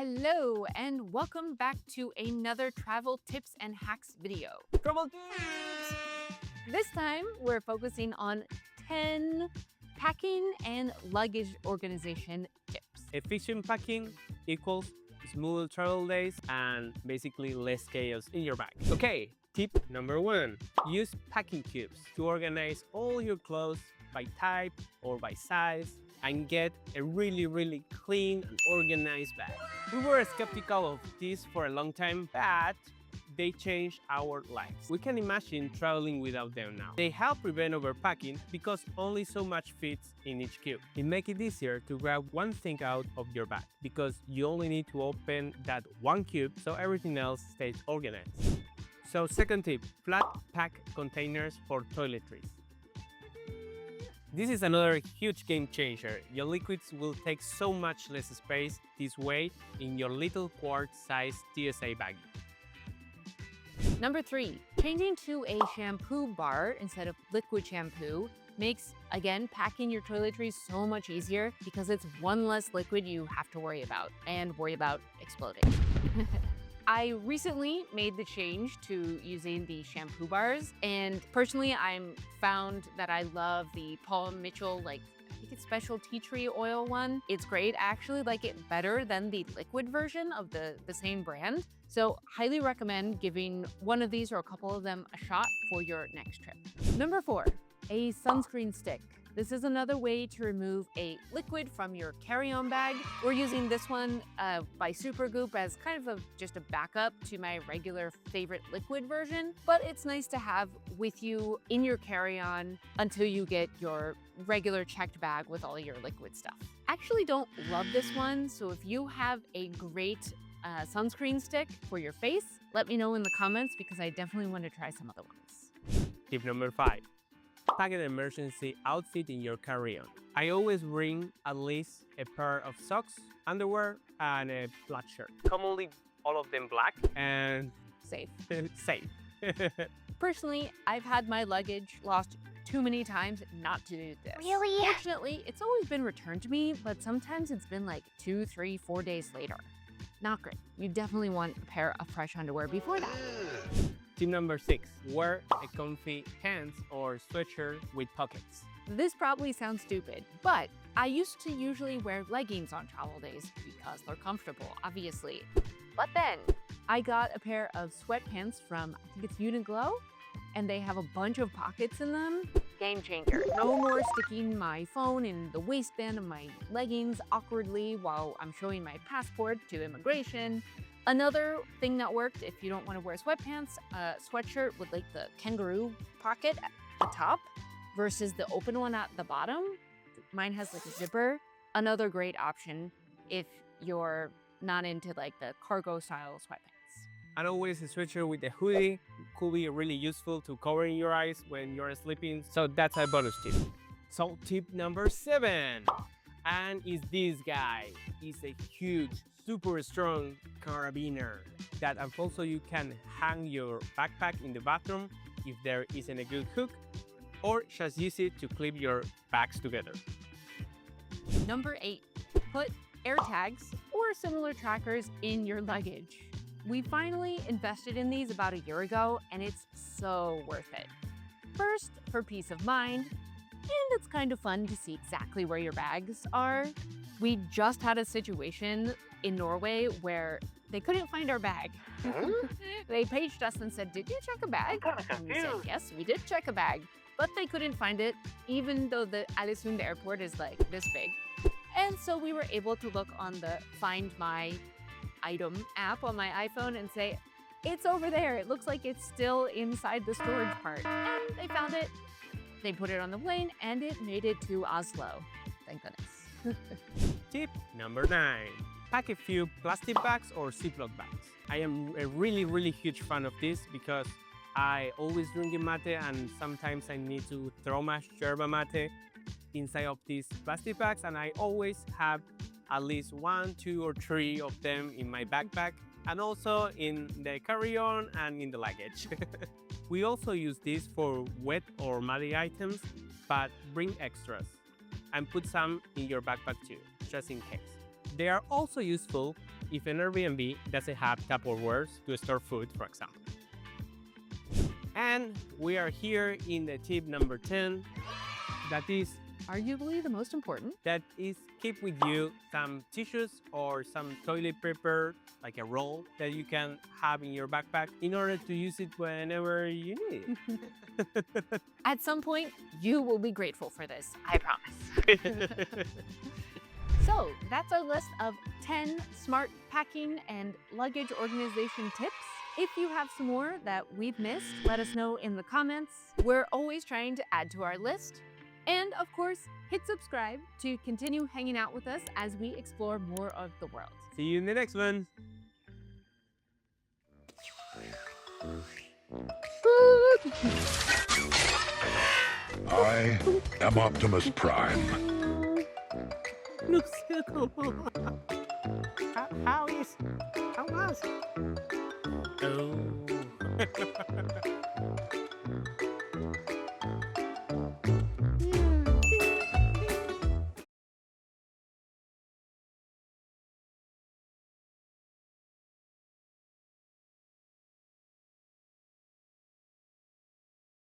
Hello and welcome back to another travel tips and hacks video. Travel tips! This time we're focusing on 10 packing and luggage organization tips. Efficient packing equals smooth travel days and basically less chaos in your bag. Okay, tip number 1. Use packing cubes to organize all your clothes by type or by size and get a really clean and organized bag. We were skeptical of this for a long time, but they changed our lives. We can imagine traveling without them now. They help prevent overpacking because only so much fits in each cube. It makes it easier to grab one thing out of your bag because you only need to open that one cube so everything else stays organized. So second tip, flat pack containers for toiletries. This is another huge game changer. Your liquids will take so much less space this way in your little quart-sized TSA baggie. Number 3, changing to a shampoo bar instead of liquid shampoo makes, again, packing your toiletries so much easier because it's one less liquid you have to worry about exploding. I recently made the change to using the shampoo bars, and personally I'm found that I love the Paul Mitchell, I think it's special tea tree oil one. It's great. I actually like it better than the liquid version of the same brand. So highly recommend giving one of these or a couple of them a shot for your next trip. Number 4, a sunscreen stick. This is another way to remove a liquid from your carry-on bag. We're using this one by Supergoop as kind of just a backup to my regular favorite liquid version, but it's nice to have with you in your carry-on until you get your regular checked bag with all your liquid stuff. I actually don't love this one, so if you have a great sunscreen stick for your face, let me know in the comments because I definitely want to try some other ones. Tip number 5. Pack an emergency outfit in your carry-on. I always bring at least a pair of socks, underwear, and a black shirt. Commonly, all of them black and Safe. safe. Personally, I've had my luggage lost too many times not to do this. Really? Fortunately, it's always been returned to me, but sometimes it's been like 2, 3, 4 days later. Not great. You definitely want a pair of fresh underwear before that. Tip number 6. Wear a comfy pants or sweatshirt with pockets. This probably sounds stupid, but I used to usually wear leggings on travel days because they're comfortable, obviously. But then I got a pair of sweatpants from, I think it's Uniqlo, and they have a bunch of pockets in them. Game changer. No more sticking my phone in the waistband of my leggings awkwardly while I'm showing my passport to immigration. Another thing that worked if you don't want to wear sweatpants, a sweatshirt with like the kangaroo pocket at the top versus the open one at the bottom. Mine has like a zipper. Another great option if you're not into like the cargo style sweatpants. And always a sweatshirt with a hoodie could be really useful to covering your eyes when you're sleeping. So that's a bonus tip. So tip number 7. And is this guy. It's a huge, super strong carabiner that also you can hang your backpack in the bathroom if there isn't a good hook, or just use it to clip your bags together. Number 8, put AirTags or similar trackers in your luggage. We finally invested in these about a year ago, and it's so worth it. First, for peace of mind, and it's kind of fun to see exactly where your bags are. We just had a situation in Norway where they couldn't find our bag. They paged us and said, "Did you check a bag?" And we said, "Yes, we did check a bag." But they couldn't find it, even though the Älesund airport is like this big. And so we were able to look on the Find My Item app on my iPhone and say, "It's over there. It looks like it's still inside the storage part." And they found it. They put it on the plane and it made it to Oslo. Thank goodness. Tip number 9. Pack a few plastic bags or Ziploc bags. I am a really huge fan of this because I always drink mate and sometimes I need to throw my yerba mate inside of these plastic bags, and I always have at least 1, 2, or 3 of them in my backpack and also in the carry-on and in the luggage. We also use this for wet or muddy items, but bring extras and put some in your backpack too, just in case. They are also useful if an Airbnb doesn't have Tupperwares to store food, for example. And we are here in the tip number 10, that is Arguably the most important. keep with you some tissues or some toilet paper, like a roll that you can have in your backpack in order to use it whenever you need it. At some point, you will be grateful for this, I promise. So that's our list of 10 smart packing and luggage organization tips. If you have some more that we've missed, let us know in the comments. We're always trying to add to our list. And of course, hit subscribe to continue hanging out with us as we explore more of the world. See you in the next one. I am Optimus Prime. How was? Oh.